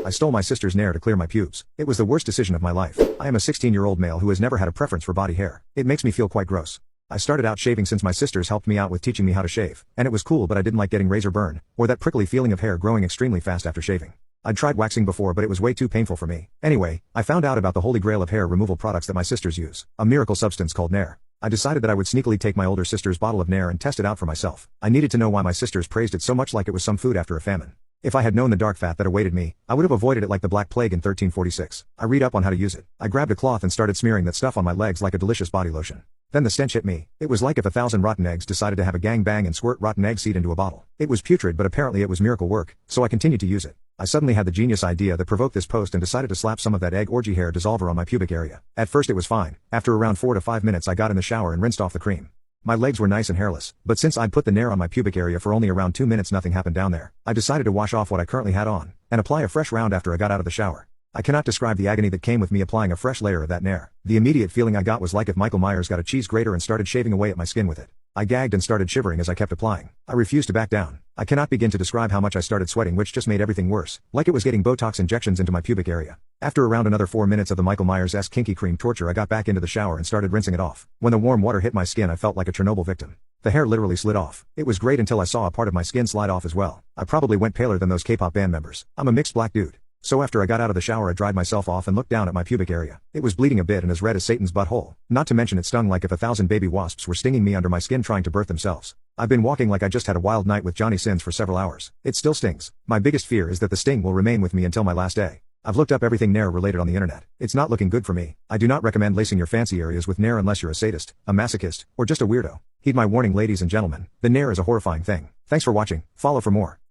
I stole my sister's nair to clear my pubes. It was the worst decision of my life. I am a 16-year-old male who has never had a preference for body hair. It makes me feel quite gross. I started out shaving since my sisters helped me out with teaching me how to shave, and it was cool, but I didn't like getting razor burn, or that prickly feeling of hair growing extremely fast after shaving. I'd tried waxing before, but it was way too painful for me. Anyway, I found out about the holy grail of hair removal products that my sisters use, a miracle substance called nair. I decided that I would sneakily take my older sister's bottle of nair and test it out for myself. I needed to know why my sisters praised it so much, like it was some food after a famine. If I had known the dark fat that awaited me, I would have avoided it like the Black Plague in 1346. I read up on how to use it. I grabbed a cloth and started smearing that stuff on my legs like a delicious body lotion. Then the stench hit me. It was like if 1,000 rotten eggs decided to have a gangbang and squirt rotten egg seed into a bottle. It was putrid, but apparently it was miracle work, so I continued to use it. I suddenly had the genius idea that provoked this post and decided to slap some of that egg orgy hair dissolver on my pubic area. At first it was fine. After around 4 to 5 minutes I got in the shower and rinsed off the cream. My legs were nice and hairless, but since I'd put the nair on my pubic area for only around 2 minutes, nothing happened down there. I decided to wash off what I currently had on, and apply a fresh round after I got out of the shower. I cannot describe the agony that came with me applying a fresh layer of that nair. The immediate feeling I got was like if Michael Myers got a cheese grater and started shaving away at my skin with it. I gagged and started shivering as I kept applying. I refused to back down. I cannot begin to describe how much I started sweating, which just made everything worse, like it was getting Botox injections into my pubic area. After around another 4 minutes of the Michael Myers-esque kinky cream torture, I got back into the shower and started rinsing it off. When the warm water hit my skin, I felt like a Chernobyl victim. The hair literally slid off. It was great until I saw a part of my skin slide off as well. I probably went paler than those K-pop band members. I'm a mixed black dude. So after I got out of the shower, I dried myself off and looked down at my pubic area. It was bleeding a bit and as red as Satan's butthole. Not to mention it stung like if 1,000 baby wasps were stinging me under my skin trying to birth themselves. I've been walking like I just had a wild night with Johnny Sins for several hours. It still stings. My biggest fear is that the sting will remain with me until my last day. I've looked up everything nair related on the internet. It's not looking good for me. I do not recommend lacing your fancy areas with nair unless you're a sadist, a masochist, or just a weirdo. Heed my warning, ladies and gentlemen. The nair is a horrifying thing. Thanks for watching. Follow for more.